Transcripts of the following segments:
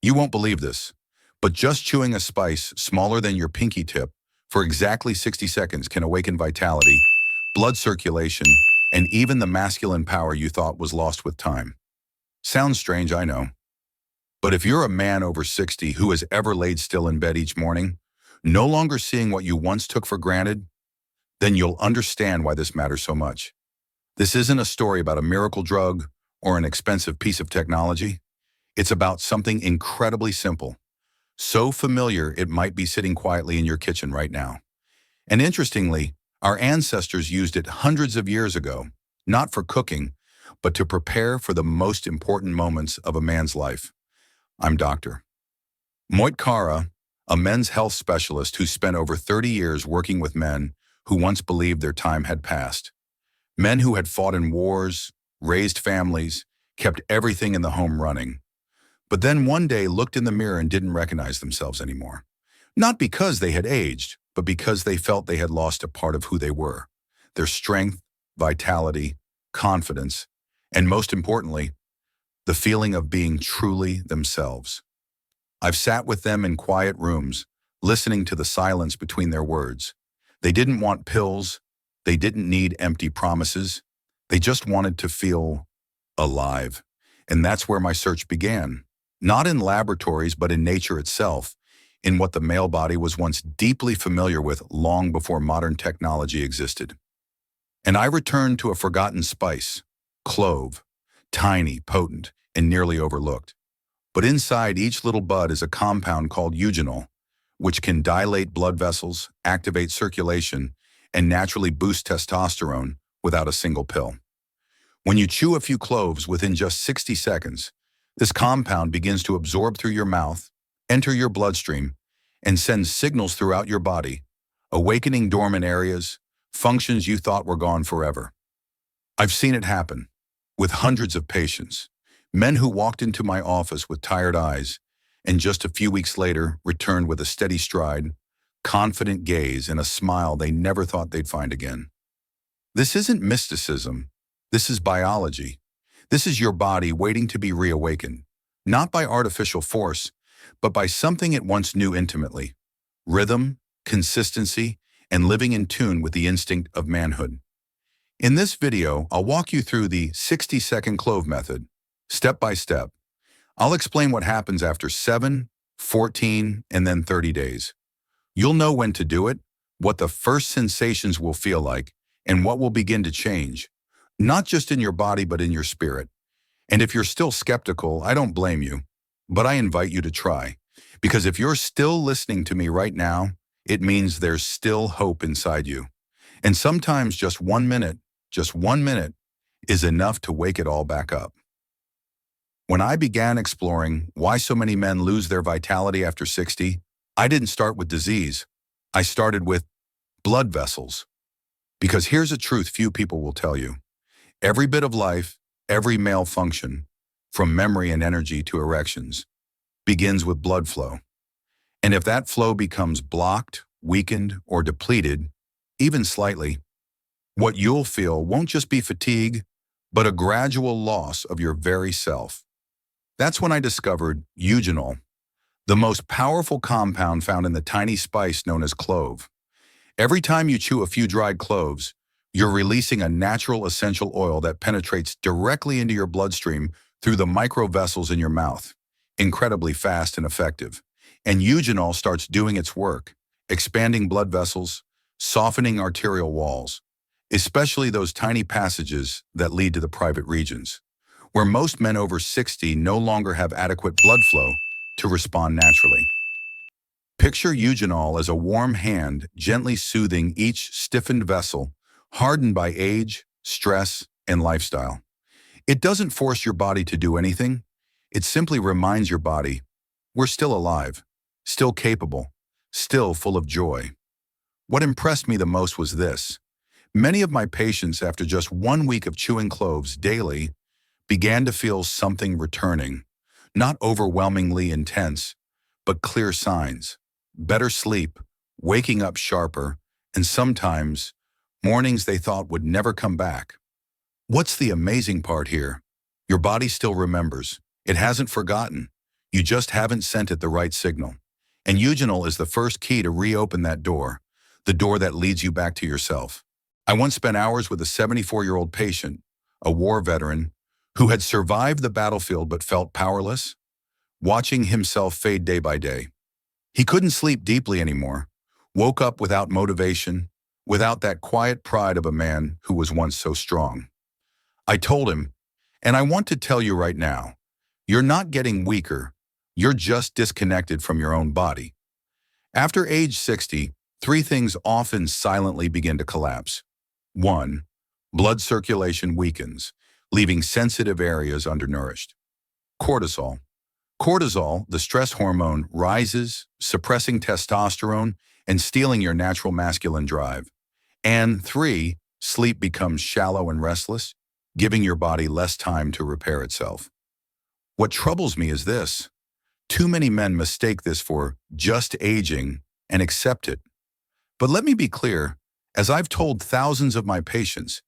You won't believe this, but just chewing a spice smaller than your pinky tip for exactly 60 seconds can awaken vitality, blood circulation, and even the masculine power you thought was lost with time. Sounds strange, I know. But if you're a man over 60 who has ever laid still in bed each morning, no longer seeing what you once took for granted, then you'll understand why this matters so much. This isn't a story about a miracle drug or an expensive piece of technology. It's about something incredibly simple, so familiar it might be sitting quietly in your kitchen right now. And interestingly, our ancestors used it hundreds of years ago, not for cooking, but to prepare for the most important moments of a man's life. I'm Dr. Moitkara, a men's health specialist who spent over 30 years working with men who once believed their time had passed. Men who had fought in wars, raised families, kept everything in the home running, but then one day looked in the mirror and didn't recognize themselves anymore. Not because they had aged, but because they felt they had lost a part of who they were, their strength, vitality, confidence, and most importantly, the feeling of being truly themselves. I've sat with them in quiet rooms, listening to the silence between their words. They didn't want pills. They didn't need empty promises. They just wanted to feel alive. And that's where my search began. Not in laboratories, but in nature itself, in what the male body was once deeply familiar with long before modern technology existed. And I returned to a forgotten spice, clove, tiny, potent, and nearly overlooked. But inside each little bud is a compound called eugenol, which can dilate blood vessels, activate circulation, and naturally boost testosterone without a single pill. When you chew a few cloves within just 60 seconds, this compound begins to absorb through your mouth, enter your bloodstream, and send signals throughout your body, awakening dormant areas, functions you thought were gone forever. I've seen it happen with hundreds of patients, men who walked into my office with tired eyes and just a few weeks later returned with a steady stride, confident gaze, and a smile they never thought they'd find again. This isn't mysticism. This is biology. This is your body waiting to be reawakened, not by artificial force, but by something it once knew intimately: rhythm, consistency, and living in tune with the instinct of manhood. In this video, I'll walk you through the 60-second clove method, step by step. I'll explain what happens after 7, 14, and then 30 days. You'll know when to do it, what the first sensations will feel like, and what will begin to change, not just in your body, but in your spirit. And if you're still skeptical, I don't blame you, but I invite you to try. Because if you're still listening to me right now, it means there's still hope inside you. And sometimes just 1 minute, is enough to wake it all back up. When I began exploring why so many men lose their vitality after 60, I didn't start with disease. I started with blood vessels. Because here's a truth few people will tell you. Every bit of life, every male function, from memory and energy to erections, begins with blood flow. And if that flow becomes blocked, weakened, or depleted, even slightly, what you'll feel won't just be fatigue, but a gradual loss of your very self. That's when I discovered eugenol, the most powerful compound found in the tiny spice known as clove. Every time you chew a few dried cloves, you're releasing a natural essential oil that penetrates directly into your bloodstream through the microvessels in your mouth. Incredibly fast and effective. And eugenol starts doing its work, expanding blood vessels, softening arterial walls, especially those tiny passages that lead to the private regions, where most men over 60 no longer have adequate blood flow to respond naturally. Picture eugenol as a warm hand gently soothing each stiffened vessel, hardened by age, stress, and lifestyle. It doesn't force your body to do anything. It simply reminds your body, we're still alive, still capable, still full of joy. What impressed me the most was this. Many of my patients, after just 1 week of chewing cloves daily, began to feel something returning. Not overwhelmingly intense, but clear signs. Better sleep, waking up sharper, and sometimes mornings they thought would never come back. What's the amazing part here? Your body still remembers. It hasn't forgotten. You just haven't sent it the right signal. And eugenol is the first key to reopen that door, the door that leads you back to yourself. I once spent hours with a 74-year-old patient, a war veteran, who had survived the battlefield but felt powerless, watching himself fade day by day. He couldn't sleep deeply anymore, woke up without motivation, without that quiet pride of a man who was once so strong. I told him, and I want to tell you right now, you're not getting weaker, you're just disconnected from your own body. After age 60, three things often silently begin to collapse. 1. Blood circulation weakens, leaving sensitive areas undernourished. Cortisol. Cortisol, the stress hormone, rises, suppressing testosterone and stealing your natural masculine drive. And 3. Sleep becomes shallow and restless, giving your body less time to repair itself. What troubles me is this. Too many men mistake this for just aging and accept it. But let me be clear, as I've told thousands of my patients,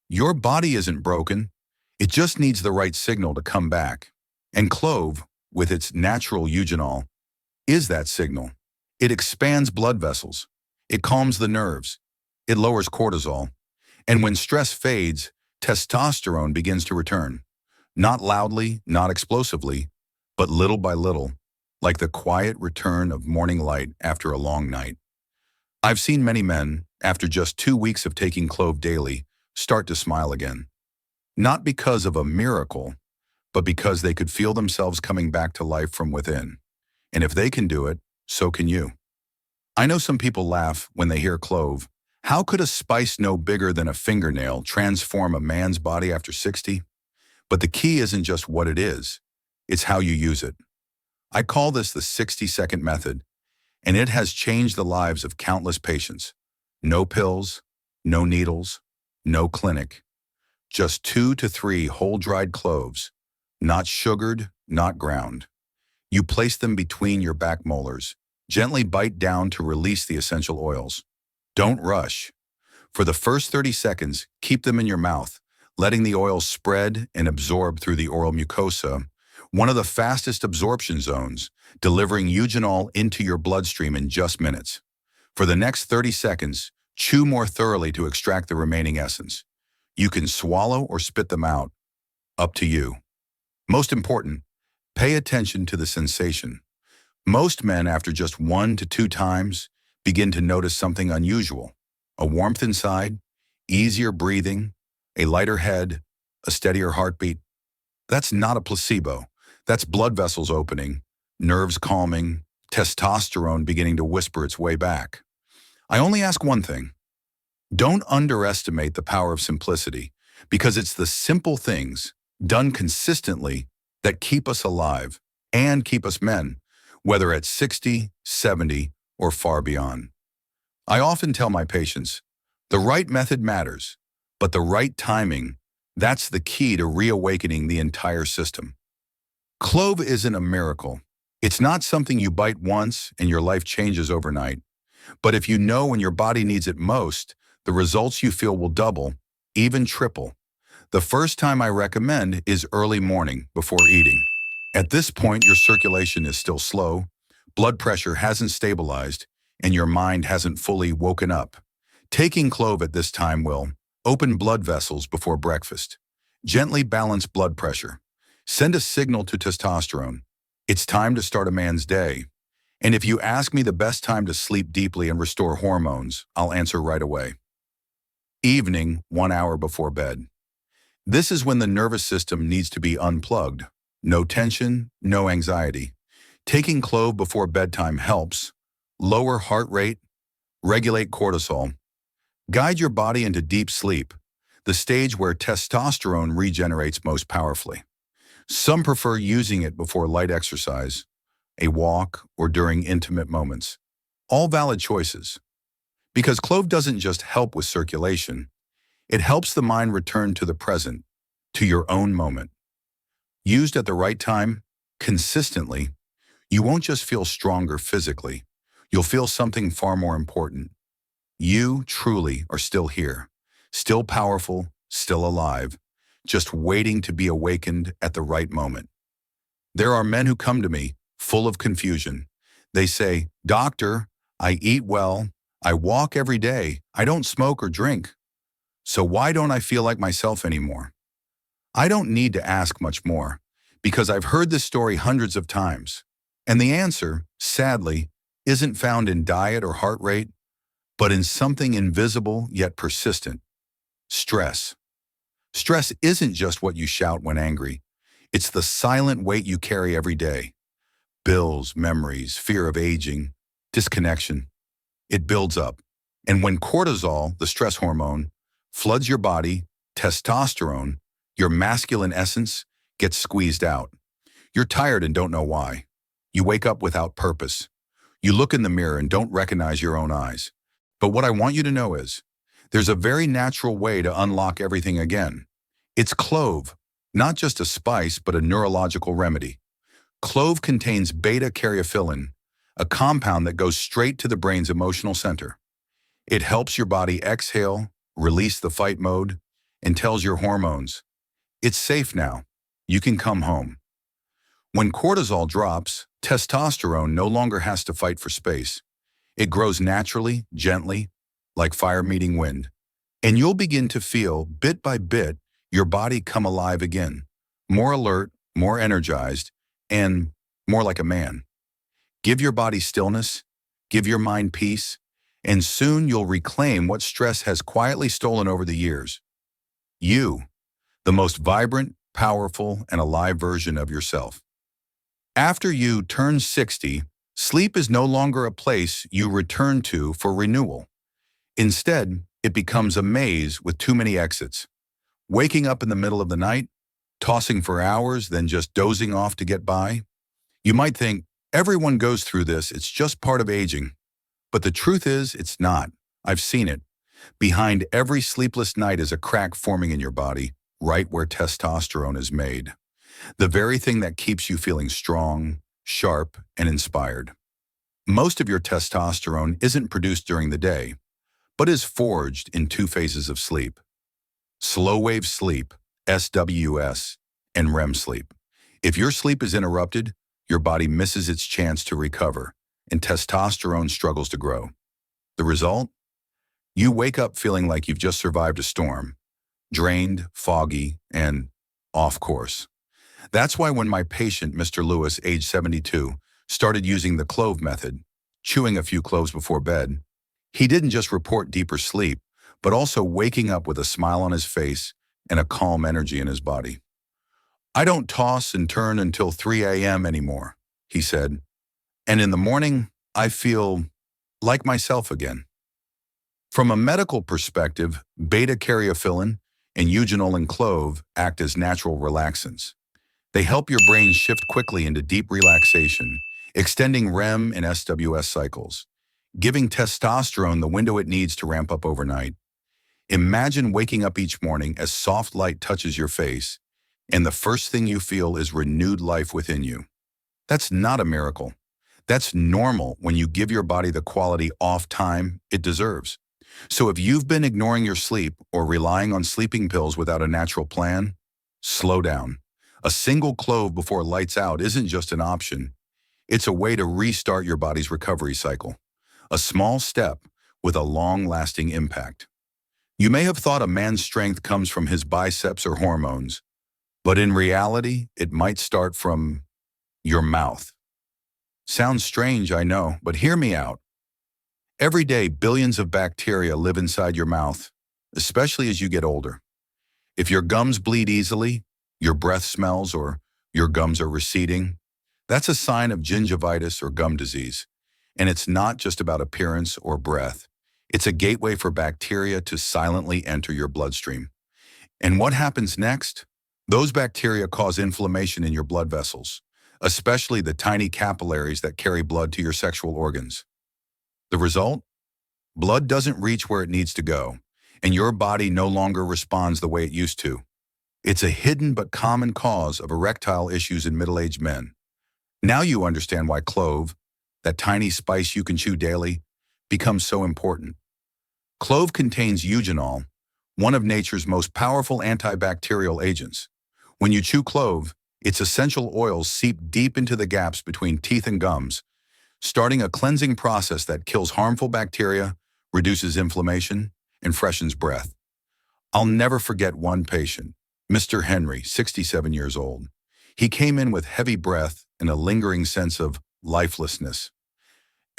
your body isn't broken. It just needs the right signal to come back. And clove, with its natural eugenol, is that signal. It expands blood vessels. It calms the nerves. It lowers cortisol. And when stress fades, testosterone begins to return. Not loudly, not explosively, but little by little, like the quiet return of morning light after a long night. I've seen many men, after just 2 weeks of taking clove daily, start to smile again. Not because of a miracle, but because they could feel themselves coming back to life from within. And if they can do it, so can you. I know some people laugh when they hear clove. How could a spice no bigger than a fingernail transform a man's body after 60? But the key isn't just what it is, it's how you use it. I call this the 60-second method, and it has changed the lives of countless patients. No pills, no needles, no clinic. Just 2 to 3 whole-dried cloves, not sugared, not ground. You place them between your back molars. Gently bite down to release the essential oils. Don't rush. For the first 30 seconds, keep them in your mouth, letting the oils spread and absorb through the oral mucosa, one of the fastest absorption zones, delivering eugenol into your bloodstream in just minutes. For the next 30 seconds, chew more thoroughly to extract the remaining essence. You can swallow or spit them out. Up to you. Most important, pay attention to the sensation. Most men, after just 1 to 2 times, begin to notice something unusual. A warmth inside, easier breathing, a lighter head, a steadier heartbeat. That's not a placebo. That's blood vessels opening, nerves calming, testosterone beginning to whisper its way back. I only ask one thing. Don't underestimate the power of simplicity, because it's the simple things, done consistently, that keep us alive and keep us men, whether at 60, 70, or far beyond. I often tell my patients, the right method matters, but the right timing, that's the key to reawakening the entire system. Clove isn't a miracle. It's not something you bite once and your life changes overnight. But if you know when your body needs it most, the results you feel will double, even triple. The first time I recommend is early morning before eating. At this point, your circulation is still slow, blood pressure hasn't stabilized, and your mind hasn't fully woken up. Taking clove at this time will open blood vessels before breakfast, gently balance blood pressure, send a signal to testosterone. It's time to start a man's day. And if you ask me the best time to sleep deeply and restore hormones, I'll answer right away. Evening, 1 hour before bed. This is when the nervous system needs to be unplugged. No tension, no anxiety. Taking clove before bedtime helps lower heart rate, regulate cortisol, guide your body into deep sleep, the stage where testosterone regenerates most powerfully. Some prefer using it before light exercise, a walk, or during intimate moments. All valid choices. Because clove doesn't just help with circulation, it helps the mind return to the present, to your own moment. Used at the right time, consistently, you won't just feel stronger physically, you'll feel something far more important. You truly are still here, still powerful, still alive, just waiting to be awakened at the right moment. There are men who come to me, full of confusion. They say, "Doctor, I eat well, I walk every day, I don't smoke or drink. So why don't I feel like myself anymore?" I don't need to ask much more, because I've heard this story hundreds of times. And the answer, sadly, isn't found in diet or heart rate, but in something invisible yet persistent: stress. Stress isn't just what you shout when angry. It's the silent weight you carry every day. Bills, memories, fear of aging, disconnection. It builds up. And when cortisol, the stress hormone, floods your body, testosterone, your masculine essence, gets squeezed out. You're tired and don't know why. You wake up without purpose. You look in the mirror and don't recognize your own eyes. But what I want you to know is, there's a very natural way to unlock everything again. It's clove, not just a spice, but a neurological remedy. Clove contains beta-caryophyllene, a compound that goes straight to the brain's emotional center. It helps your body exhale, release the fight mode, and tells your hormones, "It's safe now. You can come home." When cortisol drops, testosterone no longer has to fight for space. It grows naturally, gently, like fire meeting wind. And you'll begin to feel, bit by bit, your body come alive again, more alert, more energized, and more like a man. Give your body stillness, give your mind peace, and soon you'll reclaim what stress has quietly stolen over the years. You, the most vibrant, powerful, and alive version of yourself. After you turn 60, sleep is no longer a place you return to for renewal. Instead, it becomes a maze with too many exits. Waking up in the middle of the night, tossing for hours, then just dozing off to get by. You might think, everyone goes through this, it's just part of aging. But the truth is, it's not. I've seen it. Behind every sleepless night is a crack forming in your body, right where testosterone is made. The very thing that keeps you feeling strong, sharp, and inspired. Most of your testosterone isn't produced during the day, but is forged in two phases of sleep: slow-wave sleep, SWS, and REM sleep. If your sleep is interrupted, your body misses its chance to recover, and testosterone struggles to grow. The result? You wake up feeling like you've just survived a storm, drained, foggy, and off course. That's why when my patient, Mr. Lewis, age 72, started using the clove method, chewing a few cloves before bed, he didn't just report deeper sleep, but also waking up with a smile on his face and a calm energy in his body. "I don't toss and turn until 3 a.m. anymore," he said. "And in the morning, I feel like myself again." From a medical perspective, beta-caryophyllene and eugenol in clove act as natural relaxants. They help your brain shift quickly into deep relaxation, extending REM and SWS cycles, giving testosterone the window it needs to ramp up overnight. Imagine waking up each morning as soft light touches your face, and the first thing you feel is renewed life within you. That's not a miracle. That's normal when you give your body the quality off time it deserves. So if you've been ignoring your sleep or relying on sleeping pills without a natural plan, slow down. A single clove before lights out isn't just an option. It's a way to restart your body's recovery cycle. A small step with a long-lasting impact. You may have thought a man's strength comes from his biceps or hormones, but in reality, it might start from your mouth. Sounds strange, I know, but hear me out. Every day, billions of bacteria live inside your mouth, especially as you get older. If your gums bleed easily, your breath smells, or your gums are receding, that's a sign of gingivitis or gum disease. And it's not just about appearance or breath. It's a gateway for bacteria to silently enter your bloodstream. And what happens next? Those bacteria cause inflammation in your blood vessels, especially the tiny capillaries that carry blood to your sexual organs. The result? Blood doesn't reach where it needs to go, and your body no longer responds the way it used to. It's a hidden but common cause of erectile issues in middle-aged men. Now you understand why clove, that tiny spice you can chew daily, becomes so important. Clove contains eugenol, one of nature's most powerful antibacterial agents. When you chew clove, Its essential oils seep deep into the gaps between teeth and gums, starting a cleansing process that kills harmful bacteria, reduces inflammation, and freshens breath. I'll never forget one patient, Mr. Henry, 67 years old. He came in with heavy breath and a lingering sense of lifelessness.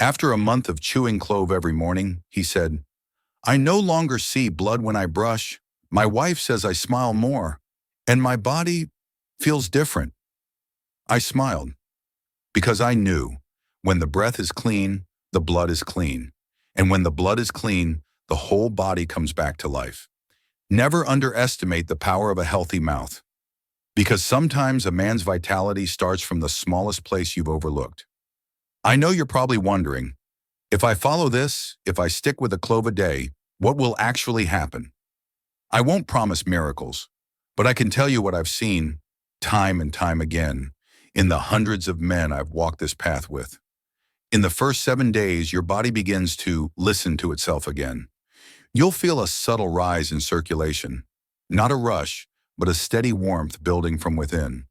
After a month of chewing clove every morning, he said, "I no longer see blood when I brush. My wife says I smile more, and my body feels different." I smiled because I knew when the breath is clean, the blood is clean. And when the blood is clean, the whole body comes back to life. Never underestimate the power of a healthy mouth, because sometimes a man's vitality starts from the smallest place you've overlooked. I know you're probably wondering, if I follow this, if I stick with a clove a day, what will actually happen? I won't promise miracles, but I can tell you what I've seen time and time again in the hundreds of men I've walked this path with. In the first 7 days, your body begins to listen to itself again. You'll feel a subtle rise in circulation, not a rush, but a steady warmth building from within.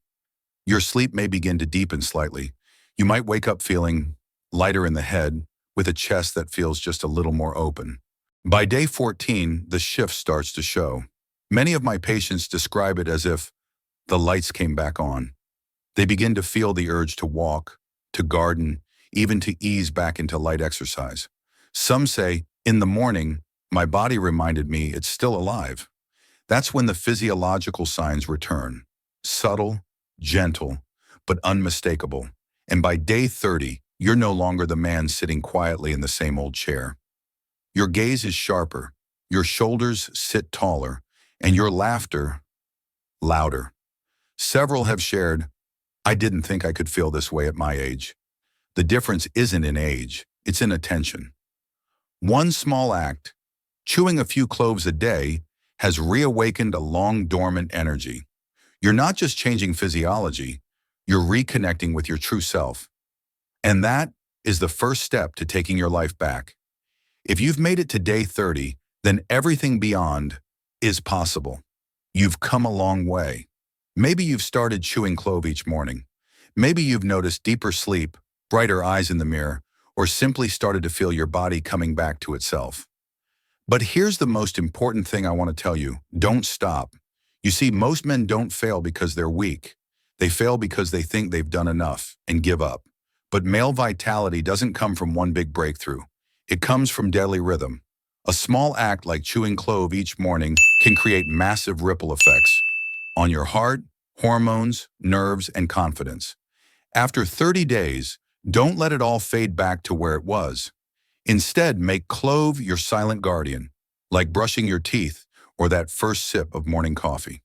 Your sleep may begin to deepen slightly. You might wake up feeling lighter in the head, with a chest that feels just a little more open. By day 14, the shift starts to show. Many of my patients describe it as if the lights came back on. They begin to feel the urge to walk, to garden, even to ease back into light exercise. Some say, in the morning, my body reminded me it's still alive. That's when the physiological signs return. Subtle, gentle, but unmistakable. And by day 30, you're no longer the man sitting quietly in the same old chair. Your gaze is sharper, your shoulders sit taller, and your laughter louder. Several have shared, "I didn't think I could feel this way at my age." The difference isn't in age, it's in attention. One small act, chewing a few cloves a day, has reawakened a long-dormant energy. You're not just changing physiology, you're reconnecting with your true self. And that is the first step to taking your life back. If you've made it to day 30, then everything beyond is possible. You've come a long way. Maybe you've started chewing clove each morning. Maybe you've noticed deeper sleep, brighter eyes in the mirror, or simply started to feel your body coming back to itself. But here's the most important thing I want to tell you. Don't stop. You see, most men don't fail because they're weak. They fail because they think they've done enough and give up. But male vitality doesn't come from one big breakthrough. It comes from daily rhythm. A small act like chewing clove each morning can create massive ripple effects on your heart, hormones, nerves, and confidence. After 30 days, don't let it all fade back to where it was. Instead, make clove your silent guardian, like brushing your teeth or that first sip of morning coffee.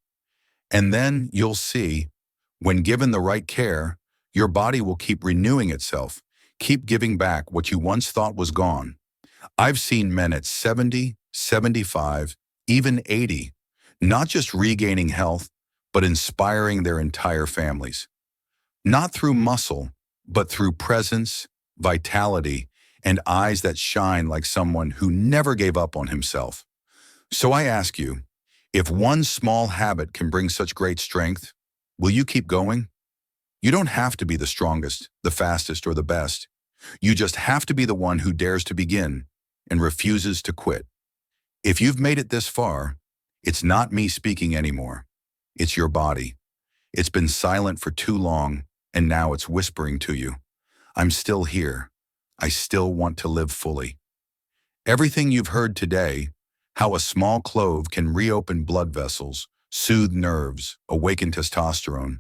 And then you'll see, when given the right care, your body will keep renewing itself, keep giving back what you once thought was gone. I've seen men at 70, 75, even 80, not just regaining health, but inspiring their entire families. Not through muscle, but through presence, vitality, and eyes that shine like someone who never gave up on himself. So I ask you, if one small habit can bring such great strength, will you keep going? You don't have to be the strongest, the fastest, or the best. You just have to be the one who dares to begin and refuses to quit. If you've made it this far, it's not me speaking anymore. It's your body. It's been silent for too long, and now it's whispering to you. I'm still here. I still want to live fully. Everything you've heard today, how a small clove can reopen blood vessels, soothe nerves, awaken testosterone,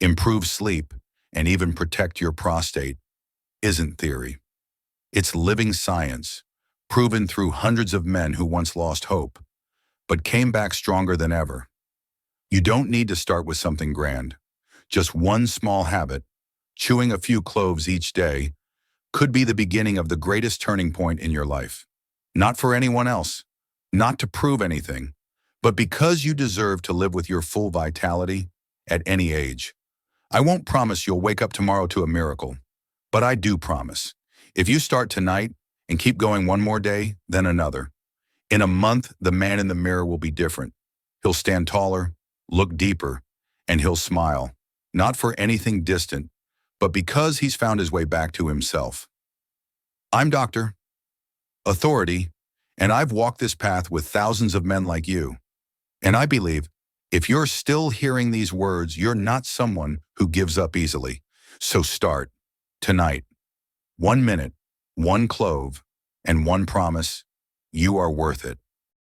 improve sleep, and even protect your prostate, isn't theory. It's living science, proven through hundreds of men who once lost hope, but came back stronger than ever. You don't need to start with something grand. Just one small habit, chewing a few cloves each day, could be the beginning of the greatest turning point in your life. Not for anyone else, not to prove anything, but because you deserve to live with your full vitality at any age. I won't promise you'll wake up tomorrow to a miracle, but I do promise. If you start tonight and keep going one more day, then another, in a month, the man in the mirror will be different. He'll stand taller, look deeper, and he'll smile. not for anything distant, but because he's found his way back to himself. I'm Dr. Authority, and I've walked this path with thousands of men like you. And I believe if you're still hearing these words, you're not someone who gives up easily. So start tonight. 1 minute, one clove, and one promise: you are worth it.